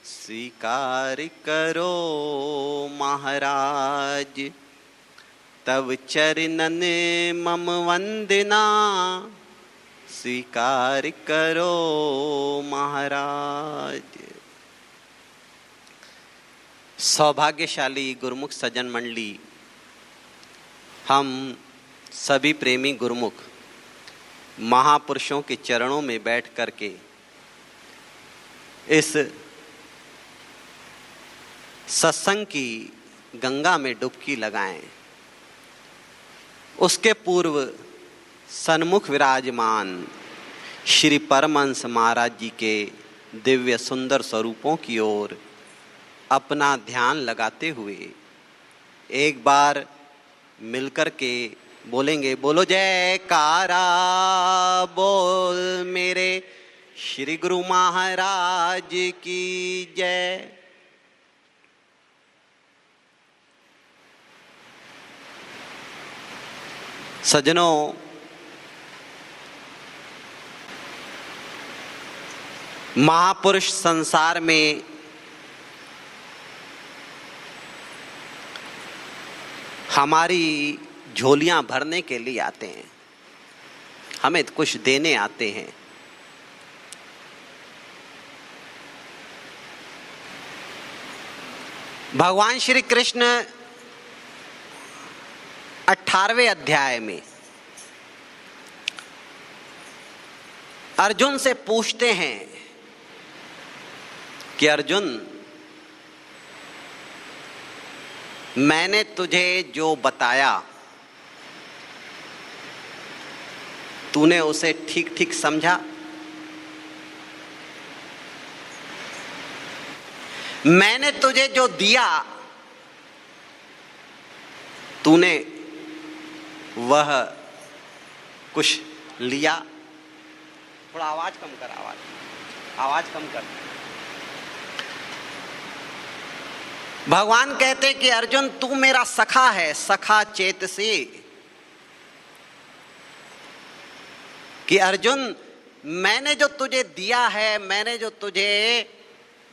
स्वीकार करो महाराज, तव चरणन मम वंदना। स्वीकार करो महाराज। सौभाग्यशाली गुरुमुख सज्जन मंडली, हम सभी प्रेमी गुरुमुख महापुरुषों के चरणों में बैठ करके इस सत्संग की गंगा में डुबकी लगाएं। उसके पूर्व सन्मुख विराजमान श्री परमहंस महाराज जी के दिव्य सुंदर स्वरूपों की ओर अपना ध्यान लगाते हुए एक बार मिलकर के बोलेंगे, बोलो जयकारा बोल मेरे श्री गुरु महाराज की जय। सज्जनों, महापुरुष संसार में हमारी झोलियां भरने के लिए आते हैं, हमें कुछ देने आते हैं। भगवान श्री कृष्ण 18वें अध्याय में अर्जुन से पूछते हैं कि अर्जुन, मैंने तुझे जो बताया तूने उसे ठीक ठीक समझा? मैंने तुझे जो दिया तूने वह कुछ लिया? थोड़ा आवाज कम कर, आवाज कम कर। भगवान कहते कि अर्जुन तू मेरा सखा है, सखा चेतसी। कि अर्जुन मैंने जो तुझे दिया है, मैंने जो तुझे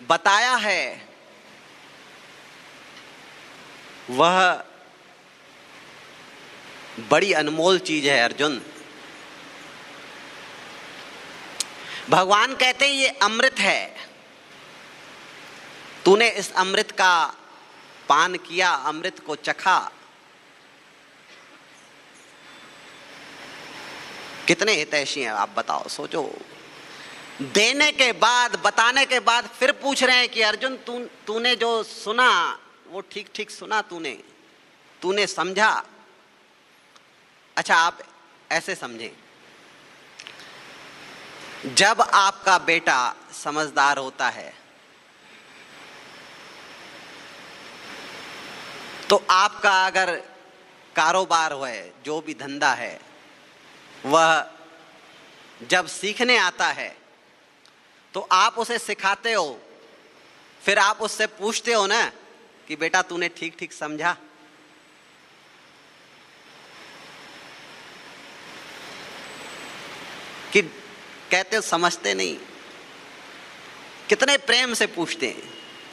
बताया है, वह बड़ी अनमोल चीज है अर्जुन। भगवान कहते ये अमृत है, तूने इस अमृत का पान किया, अमृत को चखा। कितने हितैषी हैं आप बताओ, सोचो। देने के बाद, बताने के बाद फिर पूछ रहे हैं कि अर्जुन तूने जो सुना वो ठीक ठीक सुना? तूने समझा? अच्छा, आप ऐसे समझें, जब आपका बेटा समझदार होता है तो आपका अगर कारोबार है, जो भी धंधा है, वह जब सीखने आता है तो आप उसे सिखाते हो, फिर आप उससे पूछते हो ना कि बेटा तूने ठीक ठीक समझा? कि कहते हो समझते नहीं? कितने प्रेम से पूछते हैं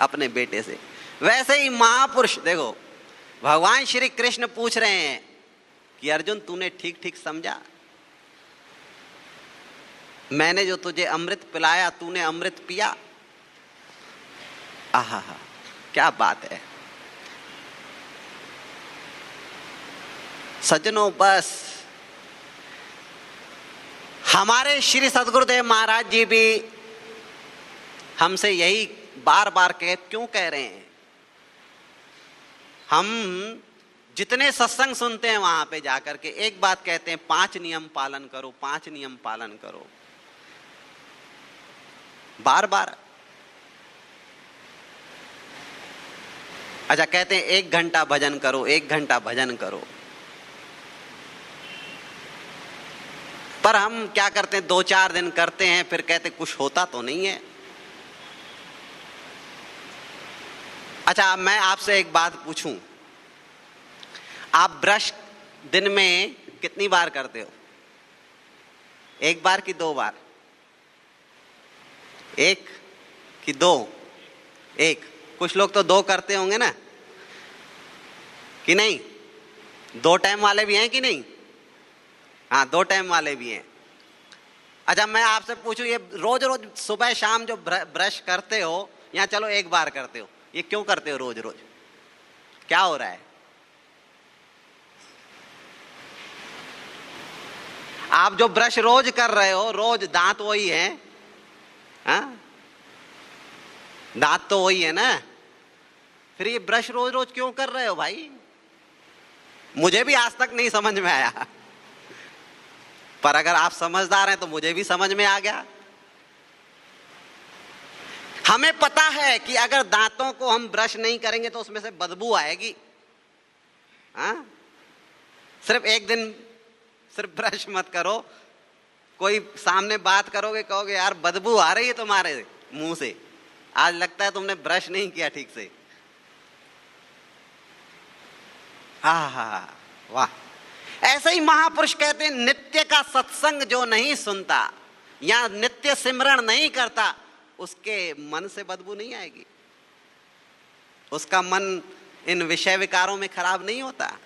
अपने बेटे से। वैसे ही महापुरुष, देखो भगवान श्री कृष्ण पूछ रहे हैं कि अर्जुन तूने ठीक ठीक समझा? मैंने जो तुझे अमृत पिलाया, तूने अमृत पिया? आहा, क्या बात है सज्जनों। बस हमारे श्री सद्गुरुदेव महाराज जी भी हमसे यही बार बार क्यों कह रहे हैं? हम जितने सत्संग सुनते हैं वहां पे जाकर के एक बात कहते हैं, 5 नियम पालन करो, 5 नियम पालन करो, बार बार। अच्छा, कहते हैं 1 घंटा भजन करो, 1 घंटा भजन करो। पर हम क्या करते हैं, 2-4 दिन करते हैं, फिर कहते कुछ होता तो नहीं है। अच्छा, मैं आपसे एक बात पूछूं, आप ब्रश दिन में कितनी बार करते हो? 1 बार कि 2 बार? 1 कि 2? एक, कुछ लोग तो 2 करते होंगे ना, कि नहीं? 2 टाइम वाले भी हैं कि नहीं? हाँ, 2 टाइम वाले भी हैं। अच्छा, मैं आपसे पूछूं, ये रोज रोज सुबह शाम जो ब्रश करते हो, या चलो एक बार करते हो, ये क्यों करते हो रोज रोज? क्या हो रहा है? आप जो ब्रश रोज कर रहे हो, रोज दांत वही है, हाँ? दांत तो वही है ना, फिर ये ब्रश रोज रोज क्यों कर रहे हो भाई? मुझे भी आज तक नहीं समझ में आया, पर अगर आप समझदार हैं तो मुझे भी समझ में आ गया। हमें पता है कि अगर दांतों को हम ब्रश नहीं करेंगे तो उसमें से बदबू आएगी, हाँ? सिर्फ एक दिन सिर्फ ब्रश मत करो, कोई सामने बात करोगे, कहोगे यार बदबू आ रही है तुम्हारे मुंह से, आज लगता है तुमने ब्रश नहीं किया ठीक से। हा, वाह। ऐसे ही महापुरुष कहते हैं, नित्य का सत्संग जो नहीं सुनता या नित्य सिमरण नहीं करता, उसके मन से बदबू नहीं आएगी, उसका मन इन विषय विकारों में खराब नहीं होता।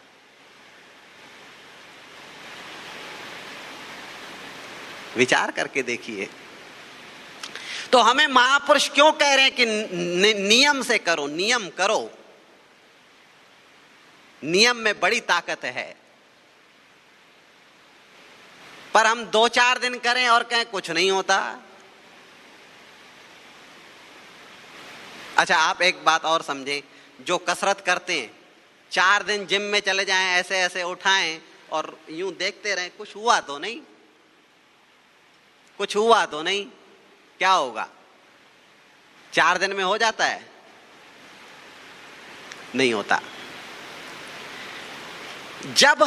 विचार करके देखिए। तो हमें महापुरुष क्यों कह रहे हैं कि नियम से करो, नियम करो। नियम में बड़ी ताकत है। पर हम 2-4 दिन करें और कहें कुछ नहीं होता। अच्छा, आप एक बात और समझें, जो कसरत करते हैं 4 दिन जिम में चले जाएं, ऐसे ऐसे उठाएं और यूं देखते रहें, कुछ हुआ तो नहीं, कुछ हुआ तो नहीं, क्या होगा? 4 दिन में हो जाता है? नहीं होता। जब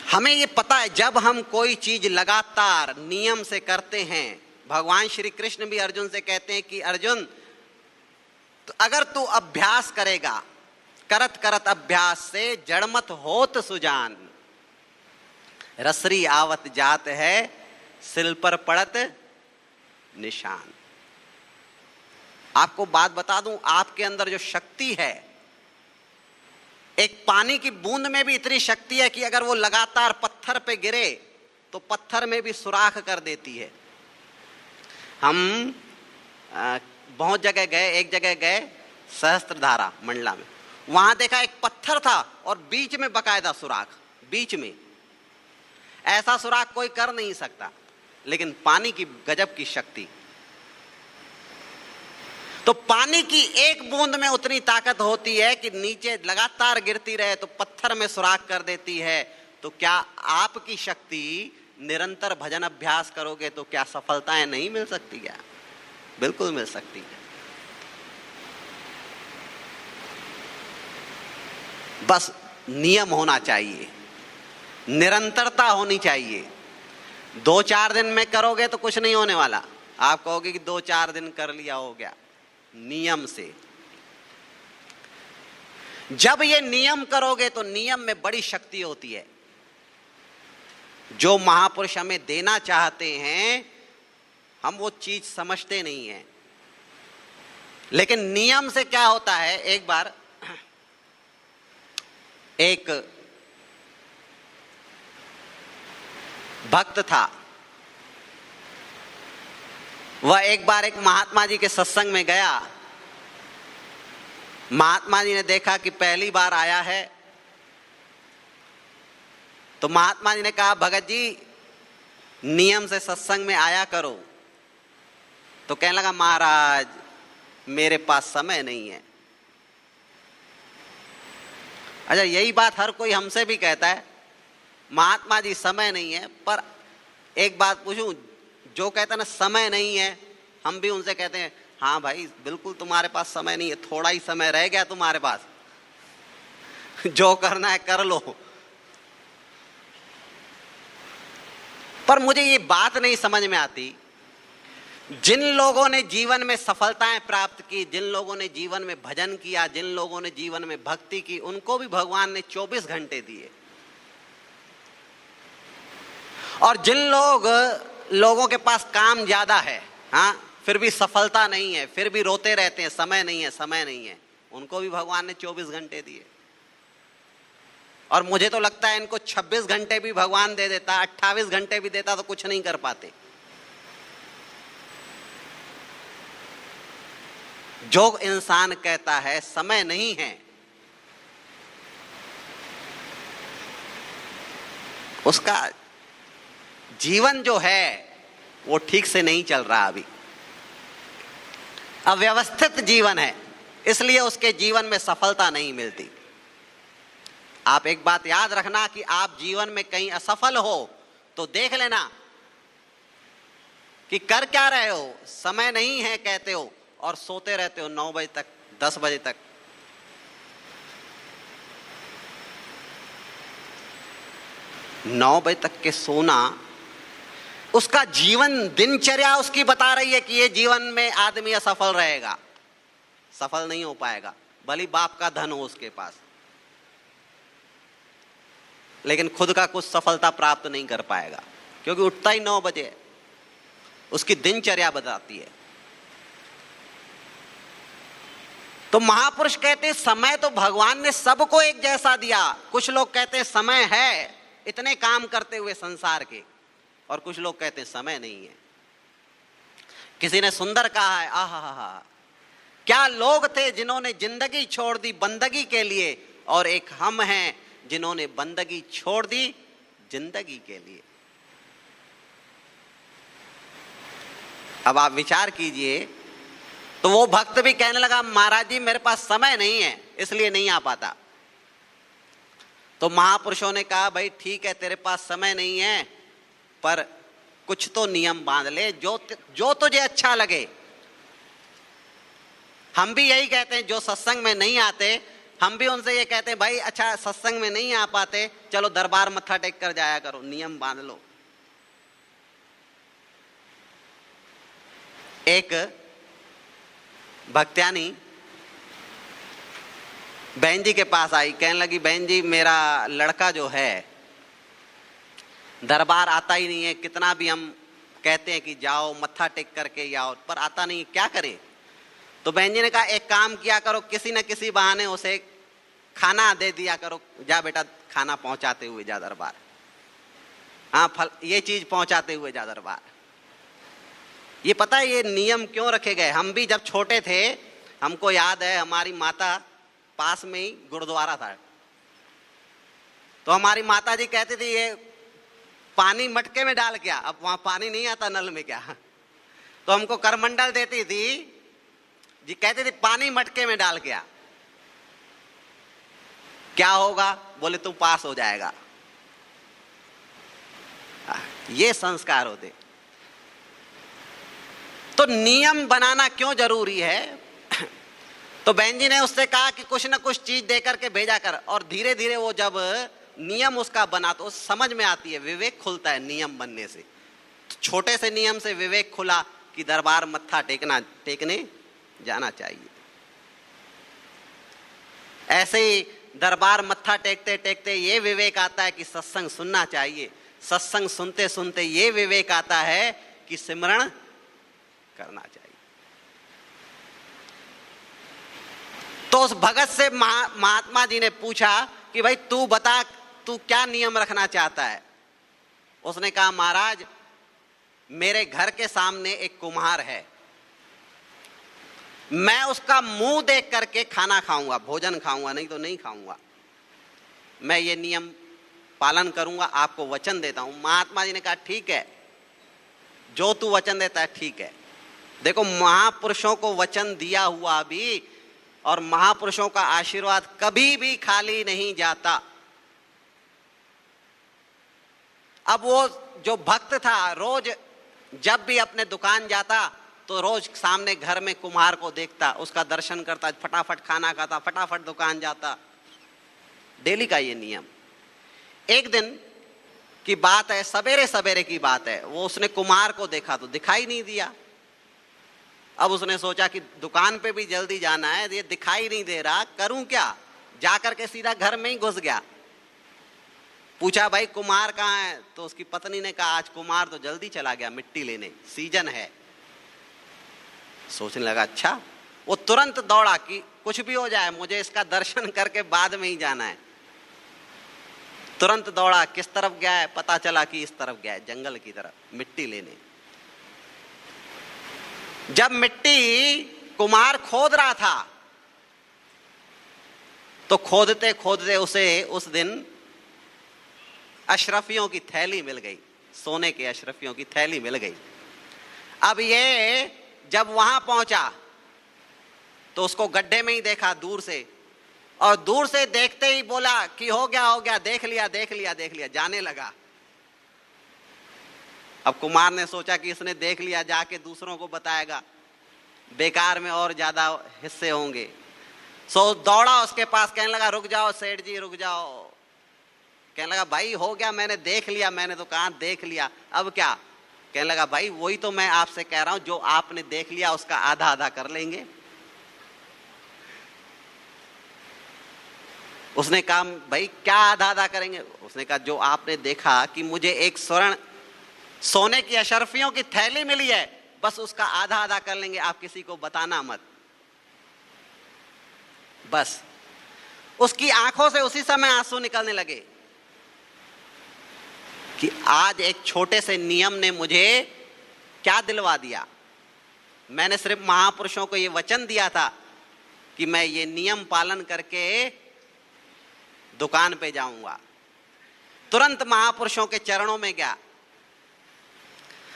हमें ये पता है, जब हम कोई चीज लगातार नियम से करते हैं, भगवान श्री कृष्ण भी अर्जुन से कहते हैं कि अर्जुन, तो अगर तू अभ्यास करेगा, करत करत अभ्यास से जड़मत होत सुजान, रसरी आवत जात है, सिल पर पड़त निशान। आपको बात बता दूं, आपके अंदर जो शक्ति है, एक पानी की बूंद में भी इतनी शक्ति है कि अगर वो लगातार पत्थर पे गिरे तो पत्थर में भी सुराख कर देती है। हम बहुत जगह गए, एक जगह गए सहस्त्रधारा मंडला में, वहां देखा एक पत्थर था और बीच में बकायदा सुराख, बीच में। ऐसा सुराख कोई कर नहीं सकता, लेकिन पानी की गजब की शक्ति। तो पानी की एक बूंद में उतनी ताकत होती है कि नीचे लगातार गिरती रहे तो पत्थर में सुराख कर देती है। तो क्या आपकी शक्ति, निरंतर भजन अभ्यास करोगे तो क्या सफलताएं नहीं मिल सकती? क्या बिल्कुल मिल सकती है। बस नियम होना चाहिए, निरंतरता होनी चाहिए। 2-4 दिन में करोगे तो कुछ नहीं होने वाला। आप कहोगे कि 2-4 दिन कर लिया हो गया, नियम से। जब ये नियम करोगे तो नियम में बड़ी शक्ति होती है। जो महापुरुष हमें देना चाहते हैं, हम वो चीज समझते नहीं हैं। लेकिन नियम से क्या होता है, एक बार एक भक्त था, वह एक बार एक महात्मा जी के सत्संग में गया। महात्मा जी ने देखा कि पहली बार आया है, तो महात्मा जी ने कहा, भगत जी नियम से सत्संग में आया करो। तो कहने लगा, महाराज मेरे पास समय नहीं है। अच्छा, यही बात हर कोई हमसे भी कहता है, महात्मा जी समय नहीं है। पर एक बात पूछूं, जो कहता है ना समय नहीं है, हम भी उनसे कहते हैं, हाँ भाई बिल्कुल तुम्हारे पास समय नहीं है, थोड़ा ही समय रह गया तुम्हारे पास, जो करना है कर लो। पर मुझे ये बात नहीं समझ में आती, जिन लोगों ने जीवन में सफलताएं प्राप्त की, जिन लोगों ने जीवन में भजन किया, जिन लोगों ने जीवन में भक्ति की, उनको भी भगवान ने 24 घंटे दिए। और जिन लोगों के पास काम ज्यादा है, हाँ फिर भी सफलता नहीं है, फिर भी रोते रहते हैं, समय नहीं है, समय नहीं है। उनको भी भगवान ने 24 घंटे दिए। और मुझे तो लगता है इनको 26 घंटे भी भगवान दे देता, 28 घंटे भी देता तो कुछ नहीं कर पाते। जो इंसान कहता है समय नहीं है, उसका जीवन जो है वो ठीक से नहीं चल रहा। अभी अव्यवस्थित जीवन है, इसलिए उसके जीवन में सफलता नहीं मिलती। आप एक बात याद रखना कि आप जीवन में कहीं असफल हो तो देख लेना कि कर क्या रहे हो। समय नहीं है कहते हो और सोते रहते हो 9 बजे तक, 10 बजे तक। नौ बजे तक के सोना, उसका जीवन दिनचर्या उसकी बता रही है कि ये जीवन में आदमी असफल रहेगा, सफल नहीं हो पाएगा, भली बाप का धन हो उसके पास, लेकिन खुद का कुछ सफलता प्राप्त नहीं कर पाएगा, क्योंकि उठता ही 9 बजे है। उसकी दिनचर्या बताती है। तो महापुरुष कहते हैं समय तो भगवान ने सबको एक जैसा दिया। कुछ लोग कहते हैं समय है इतने काम करते हुए संसार के, और कुछ लोग कहते हैं समय नहीं है। किसी ने सुंदर कहा है, आहा, क्या लोग थे जिन्होंने जिंदगी छोड़ दी बंदगी के लिए, और एक हम हैं जिन्होंने बंदगी छोड़ दी जिंदगी के लिए। अब आप विचार कीजिए, तो वो भक्त भी कहने लगा, महाराज जी मेरे पास समय नहीं है इसलिए नहीं आ पाता। तो महापुरुषों ने कहा, भाई ठीक है तेरे पास समय नहीं है, पर कुछ तो नियम बांध ले जो तुझे अच्छा लगे। हम भी यही कहते हैं, जो सत्संग में नहीं आते हम भी उनसे ये कहते हैं, भाई अच्छा सत्संग में नहीं आ पाते, चलो दरबार मत्था टेक कर जाया करो, नियम बांध लो। एक भक्त्यानी बहन जी के पास आई, कहने लगी, बहन जी मेरा लड़का जो है दरबार आता ही नहीं है, कितना भी हम कहते हैं कि जाओ मत्था टेक करके आओ, पर आता नहीं, क्या करें। तो बहन जी ने कहा, एक काम किया करो, किसी न किसी बहाने उसे खाना दे दिया करो, जा बेटा खाना पहुंचाते हुए जा दरबार, हाँ फल ये चीज पहुंचाते हुए जा दरबार। ये पता है ये नियम क्यों रखे गए। हम भी जब छोटे थे, हमको याद है हमारी माता, पास में ही गुरुद्वारा था, तो हमारी माता जी कहती थी, ये पानी मटके में डाल क्या, अब वहां पानी नहीं आता नल में क्या, तो हमको करमंडल देती थी जी, कहती थी पानी मटके में डाल क्या, क्या होगा, बोले तू पास हो जाएगा। ये संस्कार होते। तो नियम बनाना क्यों जरूरी है। तो बहन जी ने उससे कहा कि कुछ ना कुछ चीज दे करके भेजा कर, और धीरे धीरे वो जब नियम उसका बना तो समझ में आती है, विवेक खुलता है नियम बनने से। तो छोटे से नियम से विवेक खुला कि दरबार मत्था टेकने जाना चाहिए। ऐसे ही दरबार मत्था टेकते टेकते ये विवेक आता है कि सत्संग सुनना चाहिए। सत्संग सुनते सुनते ये विवेक आता है कि सिमरण करना चाहिए। तो उस भगत से महात्मा जी ने पूछा कि भाई तू बता, तू क्या नियम रखना चाहता है। उसने कहा, महाराज मेरे घर के सामने एक कुम्हार है, मैं उसका मुंह देख करके खाना खाऊंगा, भोजन खाऊंगा, नहीं तो नहीं खाऊंगा। मैं ये नियम पालन करूंगा, आपको वचन देता हूं। महात्मा जी ने कहा, ठीक है, जो तू वचन देता है ठीक है। देखो महापुरुषों को वचन दिया हुआ भी, और महापुरुषों का आशीर्वाद कभी भी खाली नहीं जाता। अब वो जो भक्त था, रोज जब भी अपने दुकान जाता तो रोज सामने घर में कुम्हार को देखता, उसका दर्शन करता, फटाफट खाना खाता, फटाफट दुकान जाता। डेली का ये नियम। एक दिन की बात है, सवेरे सवेरे की बात है, वो उसने कुम्हार को देखा तो दिखाई नहीं दिया। अब उसने सोचा कि दुकान पे भी जल्दी जाना है, ये दिखाई नहीं दे रहा, करूं क्या। जाकर के सीधा घर में ही घुस गया। पूछा, भाई कुम्हार कहाँ है। तो उसकी पत्नी ने कहा, आज कुम्हार तो जल्दी चला गया मिट्टी लेने, सीजन है। सोचने लगा अच्छा, वो तुरंत दौड़ा कि कुछ भी हो जाए मुझे इसका दर्शन करके बाद में ही जाना है। तुरंत दौड़ा, किस तरफ गया है पता चला कि इस तरफ गया है, जंगल की तरफ मिट्टी लेने। जब मिट्टी कुम्हार खोद रहा था तो खोदते खोदते उसे उस दिन अशरफियों की थैली मिल गई, सोने के अशरफियों की थैली मिल गई। अब ये जब वहां पहुंचा तो उसको गड्ढे में ही देखा दूर से, और दूर से देखते ही बोला कि हो गया, देख लिया देख लिया देख लिया, जाने लगा। अब कुमार ने सोचा कि इसने देख लिया, जाके दूसरों को बताएगा, बेकार में और ज्यादा हिस्से होंगे। सो दौड़ा उसके पास, कहने लगा रुक जाओ सेठ जी रुक जाओ। कहने लगा भाई हो गया, मैंने देख लिया, मैंने तो कहा देख लिया, अब क्या? कहने लगा भाई वही तो मैं आपसे कह रहा हूं, जो आपने देख लिया उसका आधा आधा कर लेंगे। उसने कहा भाई क्या आधा आधा करेंगे? उसने कहा जो आपने देखा कि मुझे एक स्वर्ण सोने की अशरफियों की थैली मिली है, बस उसका आधा आधा कर लेंगे, आप किसी को बताना मत। बस उसकी आंखों से उसी समय आंसू निकलने लगे कि आज एक छोटे से नियम ने मुझे क्या दिलवा दिया। मैंने सिर्फ महापुरुषों को यह वचन दिया था कि मैं ये नियम पालन करके दुकान पे जाऊंगा। तुरंत महापुरुषों के चरणों में गया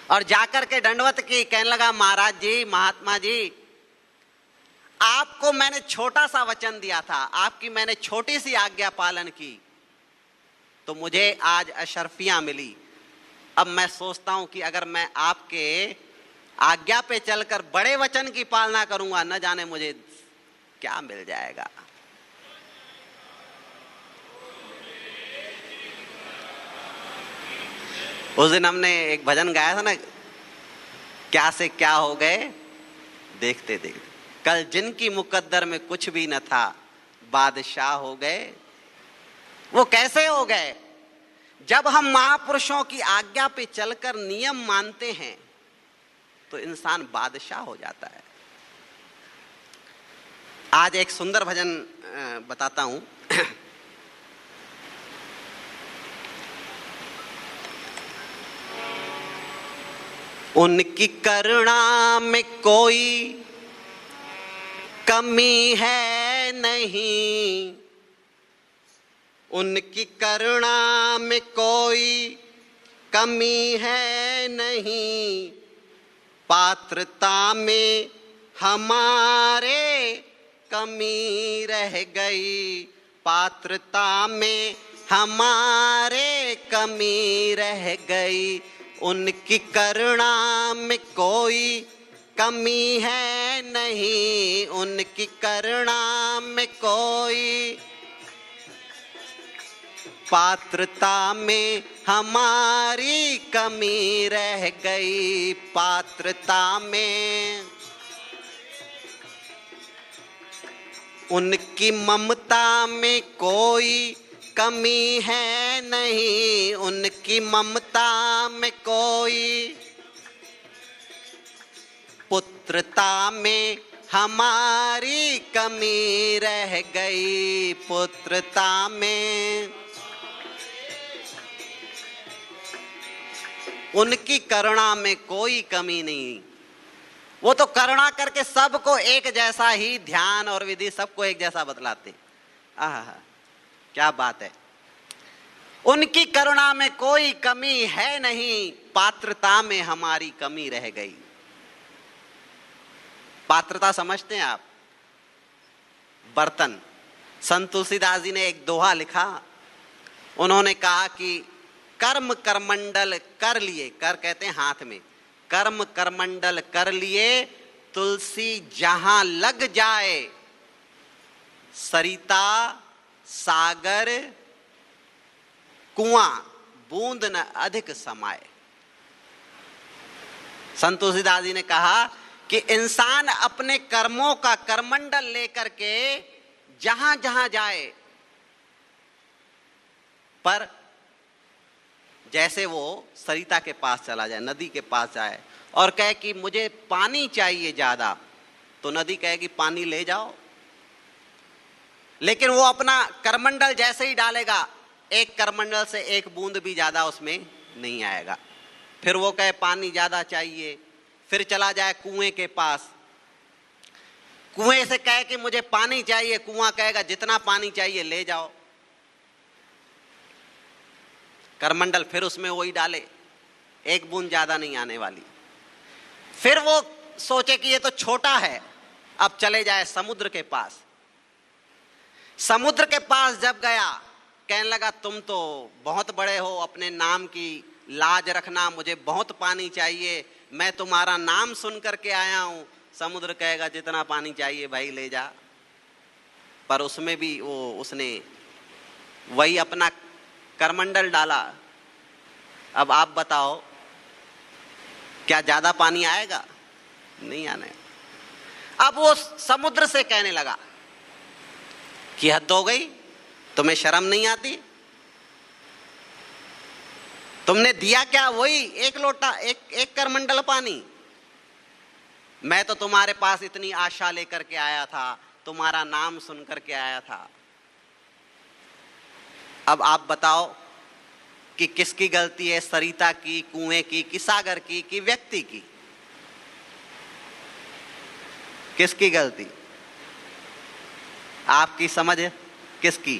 और जाकर के दंडवत की, कहने लगा महाराज जी, महात्मा जी, आपको मैंने छोटा सा वचन दिया था, आपकी मैंने छोटी सी आज्ञा पालन की तो मुझे आज अशरफियां मिली। अब मैं सोचता हूं कि अगर मैं आपके आज्ञा पे चलकर बड़े वचन की पालना करूंगा, न जाने मुझे क्या मिल जाएगा। उस दिन हमने एक भजन गाया था ना, क्या से क्या हो गए देखते देखते, कल जिनकी मुकद्दर में कुछ भी न था बादशाह हो गए। वो कैसे हो गए? जब हम महापुरुषों की आज्ञा पे चलकर नियम मानते हैं तो इंसान बादशाह हो जाता है। आज एक सुंदर भजन बताता हूं। उनकी करुणा में कोई कमी है नहीं, उनकी करुणा में कोई कमी है नहीं, पात्रता में हमारे कमी रह गई, पात्रता में हमारे कमी रह गई। उनकी करुणा में कोई कमी है नहीं, उनकी करुणा में कोई, पात्रता में हमारी कमी रह गई, पात्रता में। उनकी ममता में कोई कमी है नहीं, उनकी ममता में कोई, पुत्रता में हमारी कमी रह गई, पुत्रता में। उनकी करुणा में कोई कमी नहीं। वो तो करुणा करके सबको एक जैसा ही ध्यान और विधि सबको एक जैसा बतलाते। आहा, क्या बात है। उनकी करुणा में कोई कमी है नहीं, पात्रता में हमारी कमी रह गई। पात्रता समझते हैं आप? बर्तन। संत तुलसीदास जी ने एक दोहा लिखा, उन्होंने कहा कि कर्म करमंडल कर लिए, कर कहते हैं हाथ में, कर्म करमंडल कर लिए, तुलसी जहां लग जाए, सरिता सागर कुआं बूंद न अधिक समाए। संत तुलसीदास जी ने कहा कि इंसान अपने कर्मों का करमंडल लेकर के जहां जहां जाए, पर जैसे वो सरिता के पास चला जाए, नदी के पास जाए और कहे कि मुझे पानी चाहिए ज्यादा, तो नदी कहेगी पानी ले जाओ, लेकिन वो अपना करमंडल जैसे ही डालेगा, एक करमंडल से एक बूंद भी ज्यादा उसमें नहीं आएगा। फिर वो कहे पानी ज्यादा चाहिए, फिर चला जाए कुएं के पास, कुएं से कहे कि मुझे पानी चाहिए, कुआं कहेगा जितना पानी चाहिए ले जाओ। करमंडल फिर उसमें वही डाले, एक बूंद ज्यादा नहीं आने वाली। फिर वो सोचे कि ये तो छोटा है, अब चले जाए समुद्र के पास। समुद्र के पास जब गया, कहने लगा तुम तो बहुत बड़े हो, अपने नाम की लाज रखना, मुझे बहुत पानी चाहिए, मैं तुम्हारा नाम सुन करके आया हूं। समुद्र कहेगा जितना पानी चाहिए भाई ले जा। पर उसमें भी उसने वही अपना करमंडल डाला। अब आप बताओ क्या ज्यादा पानी आएगा? नहीं आने। अब वो समुद्र से कहने लगा कि हद हो गई, तुम्हें शर्म नहीं आती? तुमने दिया क्या? वही एक लोटा, एक करमंडल पानी। मैं तो तुम्हारे पास इतनी आशा लेकर के आया था, तुम्हारा नाम सुन करके आया था। अब आप बताओ कि किसकी गलती है, सरिता की, कुएं की, कि सागर की, कि व्यक्ति की? किसकी गलती? आपकी समझ किसकी?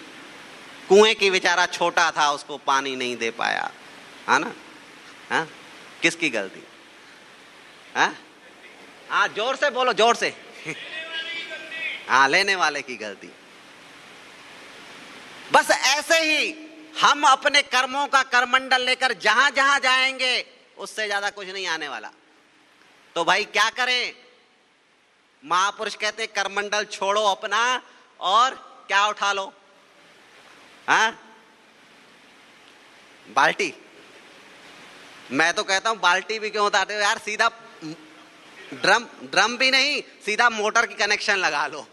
कुएं की, बेचारा छोटा था, उसको पानी नहीं दे पाया, है ना? हाँ, किसकी गलती? हाँ, जोर से बोलो, जोर से। हाँ, लेने वाले की गलती। बस ऐसे ही हम अपने कर्मों का करमंडल लेकर जहां जहां जाएंगे, उससे ज्यादा कुछ नहीं आने वाला। तो भाई क्या करें? महापुरुष कहते करमंडल छोड़ो अपना और क्या उठा लो? हाँ, बाल्टी। मैं तो कहता हूं बाल्टी भी क्यों उतारते हो यार, सीधा ड्रम भी नहीं, सीधा मोटर की कनेक्शन लगा लो।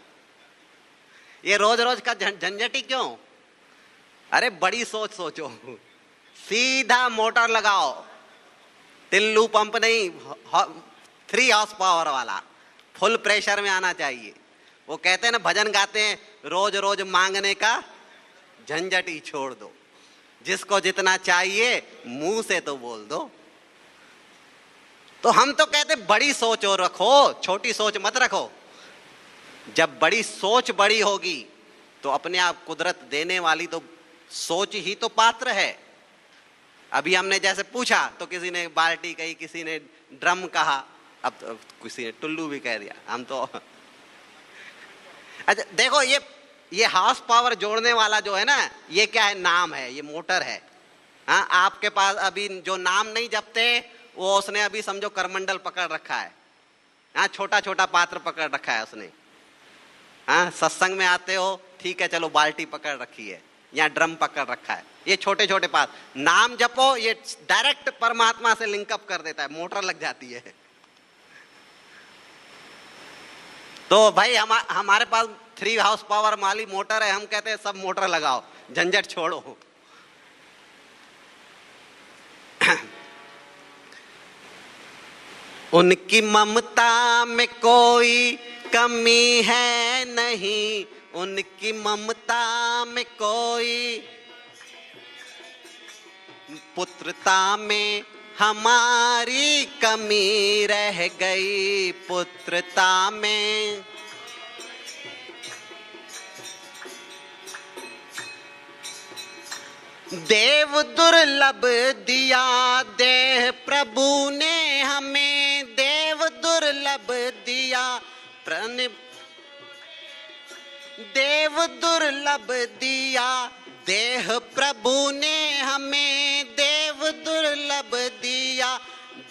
ये रोज रोज का झंझटी क्यों? अरे बड़ी सोच सोचो, सीधा मोटर लगाओ, टिल्लू पंप नहीं, 3 हॉर्स पावर वाला, फुल प्रेशर में आना चाहिए। वो कहते हैं ना, भजन गाते हैं, रोज रोज मांगने का झंझट ही छोड़ दो, जिसको जितना चाहिए मुंह से तो बोल दो। तो हम तो कहते बड़ी सोच और रखो, छोटी सोच मत रखो। जब बड़ी सोच बड़ी होगी तो अपने आप कुदरत देने वाली तो सोच ही तो पात्र है। अभी हमने जैसे पूछा तो किसी ने बाल्टी कही, किसी ने ड्रम कहा, अब तो किसी ने टुल्लू भी कह दिया। हम तो अच्छा देखो, ये हाउस पावर जोड़ने वाला जो है ना, ये क्या है? नाम है, ये मोटर है। हाँ, आपके पास अभी जो नाम नहीं जपते, वो उसने अभी समझो करमंडल पकड़ रखा है। हाँ, छोटा छोटा पात्र पकड़ रखा है उसने। हाँ, सत्संग में आते हो, ठीक है, चलो बाल्टी पकड़ रखी है या ड्रम पकड़ रखा है। ये छोटे छोटे पात्र, नाम जपो, ये डायरेक्ट परमात्मा से लिंकअप कर देता है, मोटर लग जाती है। तो भाई हमारे पास 3 हाउस पावर वाली मोटर है, हम कहते हैं सब मोटर लगाओ, झंझट छोड़ो। उनकी ममता में कोई कमी है नहीं, उनकी ममता में कोई, पुत्रता में हमारी कमी रह गई, पुत्रता में। देव दुर्लभ दिया देह प्रभु ने हमें, देव दुर्लभ दिया देव दुर्लभ दिया देह प्रभु ने हमें, देव दुर्लभ दिया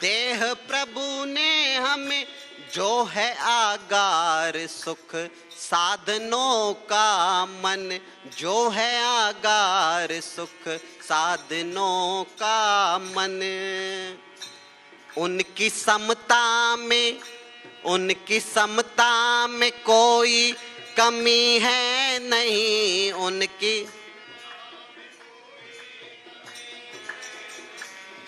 देह प्रभु ने हमें। जो है आगार सुख साधनों का मन, जो है आगार सुख साधनों का मन। उनकी समता में, उनकी समता में कोई कमी है नहीं, उनकी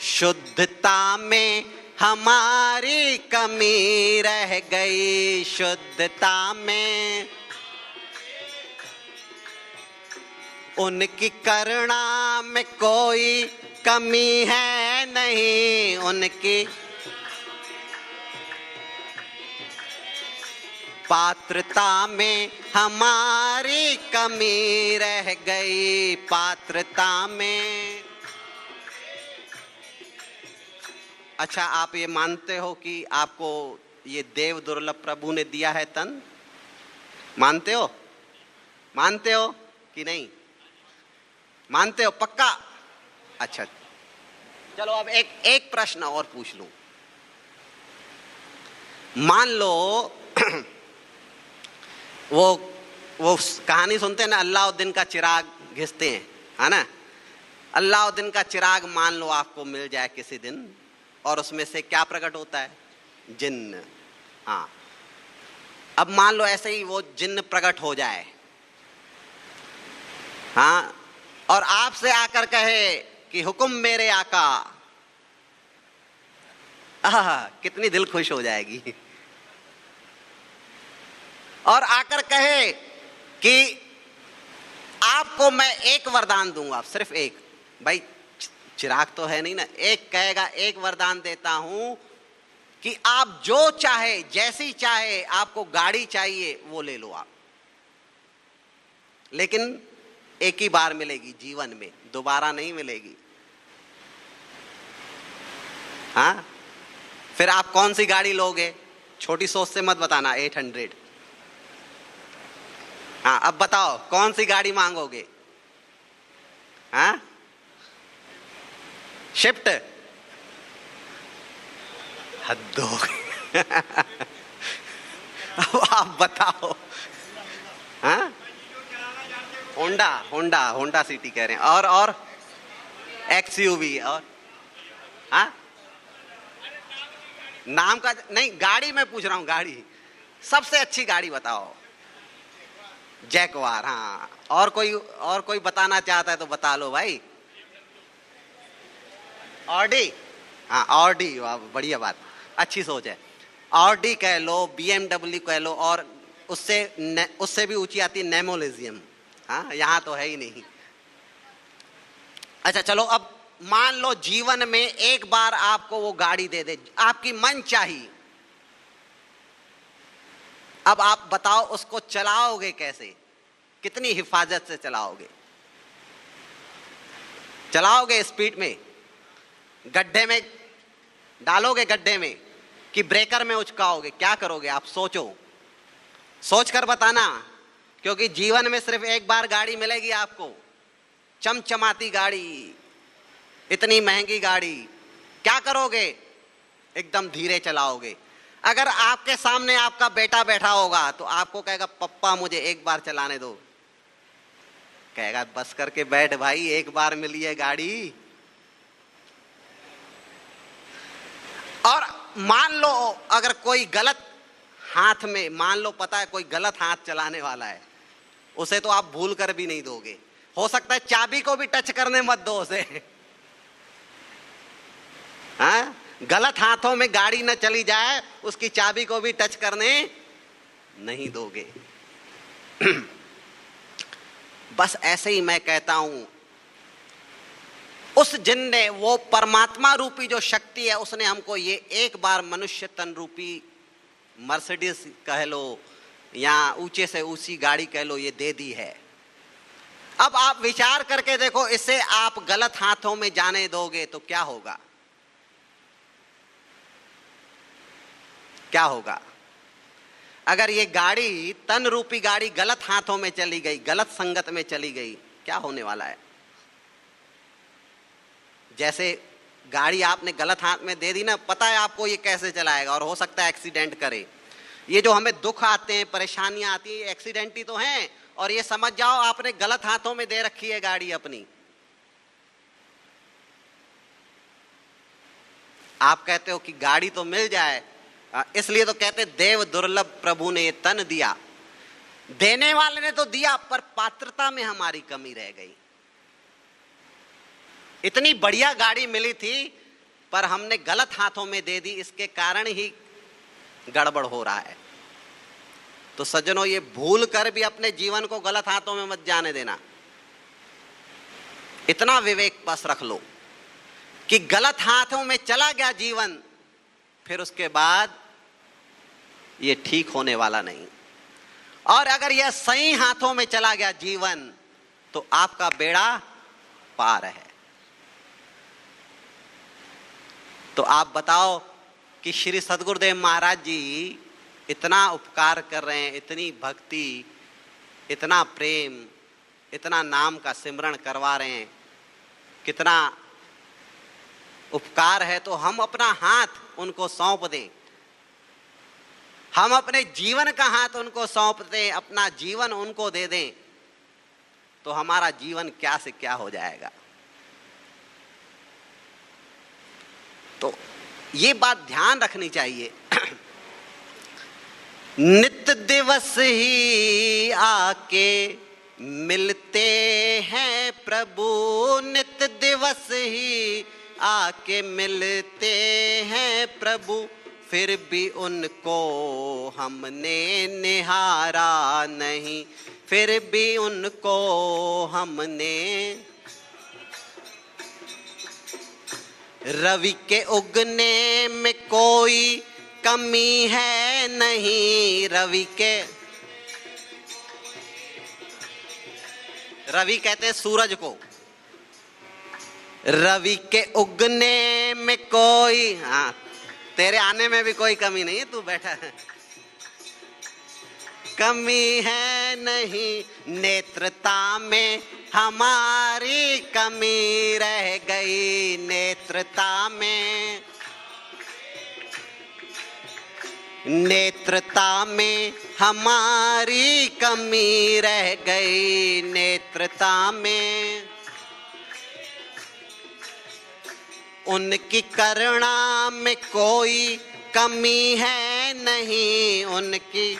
शुद्धता में हमारी कमी रह गई शुद्धता में, उनकी करुणा में कोई कमी है नहीं, उनकी पात्रता में हमारी कमी रह गई, पात्रता में। अच्छा, आप ये मानते हो कि आपको ये देव दुर्लभ प्रभु ने दिया है तन? मानते हो? मानते हो कि नहीं मानते हो? पक्का? अच्छा, चलो अब एक प्रश्न और पूछ लूं। मान लो वो कहानी सुनते हैं ना, अल्लाउद्दीन का चिराग घिसते हैं, है ना? अल्लाउद्दीन का चिराग मान लो आपको मिल जाए किसी दिन, और उसमें से क्या प्रकट होता है? जिन्न। हाँ, अब मान लो ऐसे ही वो जिन्न प्रकट हो जाए, हाँ, और आपसे आकर कहे कि हुक्म मेरे आका, कितनी दिल खुश हो जाएगी। और आकर कहे कि आपको मैं एक वरदान दूंगा, सिर्फ एक, भाई चिराग तो है नहीं ना, एक कहेगा एक वरदान देता हूं कि आप जो चाहे, जैसी चाहे, आपको गाड़ी चाहिए वो ले लो आप, लेकिन एक ही बार मिलेगी जीवन में, दोबारा नहीं मिलेगी। हाँ, फिर आप कौन सी गाड़ी लोगे? छोटी सोच से मत बताना, 800। हाँ, अब बताओ कौन सी गाड़ी मांगोगे? हाँ, शिफ्ट? हद हो गई। अब आप बताओ। हाँ, होंडा सिटी कह रहे हैं, और एक्सयूवी, और हाँ, नाम का नहीं, गाड़ी मैं पूछ रहा हूं, गाड़ी सबसे अच्छी गाड़ी बताओ। जैकवार। हाँ, और कोई बताना चाहता है तो बता लो भाई। ऑडी? हाँ, ऑडी, वाह, बढ़िया बात, अच्छी सोच है। ऑडी कह लो, BMW कह लो, और उससे भी ऊंची आती है नेमोलेजियम। हाँ, यहां तो है ही नहीं। अच्छा चलो, अब मान लो जीवन में एक बार आपको वो गाड़ी दे दे, आपकी मन चाहिए। अब आप बताओ उसको चलाओगे कैसे? कितनी हिफाजत से चलाओगे? चलाओगे स्पीड में, गड्ढे में डालोगे, गड्ढे में, कि ब्रेकर में उचकाओगे? क्या करोगे आप? सोचो, सोच कर बताना, क्योंकि जीवन में सिर्फ एक बार गाड़ी मिलेगी आपको, चमचमाती गाड़ी, इतनी महंगी गाड़ी। क्या करोगे? एकदम धीरे चलाओगे। अगर आपके सामने आपका बेटा बैठा होगा तो आपको कहेगा पप्पा मुझे एक बार चलाने दो, कहेगा बस करके बैठ भाई, एक बार मिली है गाड़ी। और मान लो अगर कोई गलत हाथ में, मान लो पता है कोई गलत हाथ चलाने वाला है, उसे तो आप भूल कर भी नहीं दोगे। हो सकता है चाबी को भी टच करने मत दो उसे। हाँ, गलत हाथों में गाड़ी न चली जाए, उसकी चाबी को भी टच करने नहीं दोगे। बस ऐसे ही मैं कहता हूं, उस जिन ने, वो परमात्मा रूपी जो शक्ति है, उसने हमको ये एक बार मनुष्य तन रूपी मर्सिडीज कह लो या ऊंचे से ऊंची गाड़ी कह लो, ये दे दी है। अब आप विचार करके देखो, इसे आप गलत हाथों में जाने दोगे तो क्या होगा? क्या होगा? अगर ये गाड़ी, तन रूपी गाड़ी, गलत हाथों में चली गई, गलत संगत में चली गई, क्या होने वाला है? जैसे गाड़ी आपने गलत हाथ में दे दी ना, पता है आपको ये कैसे चलाएगा, और हो सकता है एक्सीडेंट करे। ये जो हमें दुख आते हैं, परेशानियां आती हैं, एक्सीडेंट ही तो हैं। और ये समझ जाओ आपने गलत हाथों में दे रखी है गाड़ी अपनी। आप कहते हो कि गाड़ी तो मिल जाए, इसलिए तो कहते देव दुर्लभ प्रभु ने ये तन दिया। देने वाले ने तो दिया, पर पात्रता में हमारी कमी रह गई। इतनी बढ़िया गाड़ी मिली थी, पर हमने गलत हाथों में दे दी, इसके कारण ही गड़बड़ हो रहा है। तो सज्जनों, ये भूल कर भी अपने जीवन को गलत हाथों में मत जाने देना। इतना विवेक पास रख लो कि गलत हाथों में चला गया जीवन, फिर उसके बाद ये ठीक होने वाला नहीं। और अगर यह सही हाथों में चला गया जीवन, तो आपका बेड़ा पार है। तो आप बताओ कि श्री सद्गुरुदेव महाराज जी इतना उपकार कर रहे हैं, इतनी भक्ति, इतना प्रेम, इतना नाम का सिमरण करवा रहे हैं, कितना उपकार है, तो हम अपना हाथ उनको सौंप दें, हम अपने जीवन का हाथ उनको सौंप दें, अपना जीवन उनको दे दें, तो हमारा जीवन क्या से क्या हो जाएगा। तो ये बात ध्यान रखनी चाहिए। नित्य दिवस ही आके मिलते हैं प्रभु, नित्य दिवस ही आके मिलते हैं प्रभु, फिर भी उनको हमने निहारा नहीं, फिर भी उनको हमने। रवि के उगने में कोई कमी है नहीं, रवि कहते हैं सूरज को, रवि के उगने में कोई, हाँ तेरे आने में भी कोई कमी नहीं है, तू बैठा है, कमी है नहीं, नेत्रता में हमारी कमी रह गई, नेत्रता में, नेत्रता में हमारी कमी रह गई, नेत्रता में। उनकी करुणा में कोई कमी है नहीं, उनकी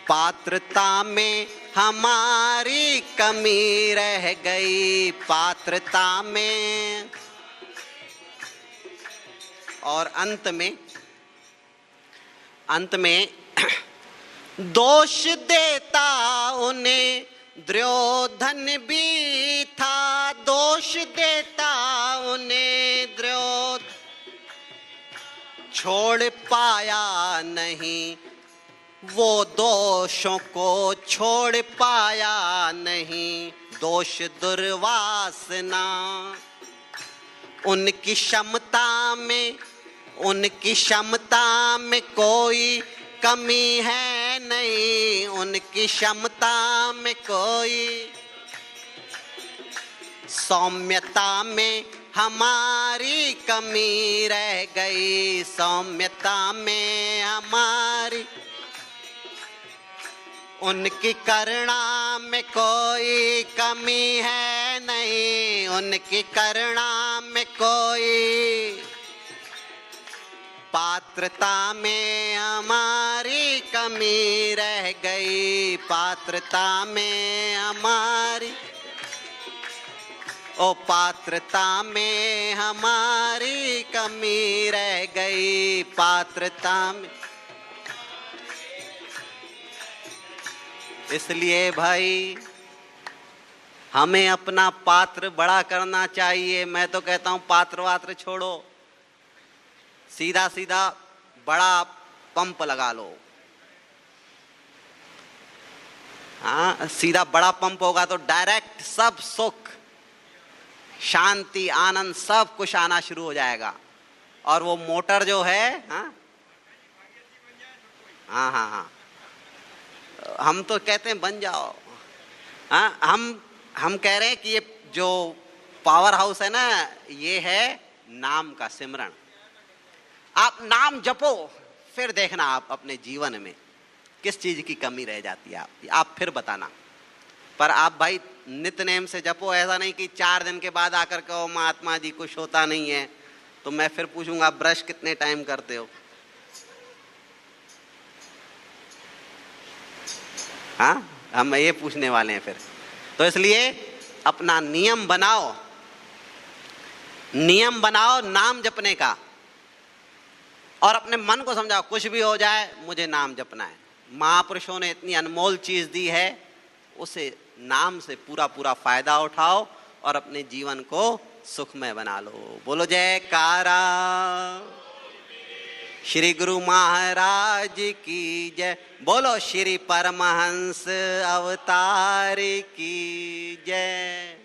पात्रता में हमारी कमी रह गई, पात्रता में। और अंत में दोष देता उन्हें दुर्योधन भी था, दोष देता उन्हें दुर्योधन, छोड़ पाया नहीं वो दोषों को, छोड़ पाया नहीं दोष दुर्वासना। उनकी क्षमता में कोई कमी है नहीं, उनकी क्षमता में कोई, सौम्यता में हमारी कमी रह गई, सौम्यता में हमारी। उनकी करुणा में कोई कमी है नहीं, उनकी करुणा में कोई, पात्रता में हमारी कमी रह गई, पात्रता में हमारी, ओ पात्रता में हमारी कमी रह गई, पात्रता में। इसलिए भाई हमें अपना पात्र बड़ा करना चाहिए। मैं तो कहता हूं पात्र वात्र छोड़ो, सीधा सीधा बड़ा पंप लगा लो। हाँ, सीधा बड़ा पंप होगा तो डायरेक्ट सब सुख, शांति, आनंद सब कुछ आना शुरू हो जाएगा। और वो मोटर जो है, हाँ हाँ हाँ हाँ, हम तो कहते हैं बन जाओ। हाँ, हम कह रहे हैं कि ये जो पावर हाउस है ना, ये है नाम का सिमरण। आप नाम जपो, फिर देखना आप अपने जीवन में किस चीज की कमी रह जाती है आप फिर बताना। पर आप भाई नित्य नेम से जपो, ऐसा नहीं कि 4 दिन के बाद आकर कहो महात्मा जी कुछ होता नहीं है, तो मैं फिर पूछूंगा ब्रश कितने टाइम करते हो। हाँ, हम ये पूछने वाले हैं फिर। तो इसलिए अपना नियम बनाओ, नियम बनाओ नाम जपने का, और अपने मन को समझाओ कुछ भी हो जाए मुझे नाम जपना है। महापुरुषों ने इतनी अनमोल चीज दी है, उसे नाम से पूरा पूरा फायदा उठाओ और अपने जीवन को सुखमय बना लो। बोलो जयकारा। श्री गुरु महाराज की जय। बोलो श्री परमहंस अवतार की जय।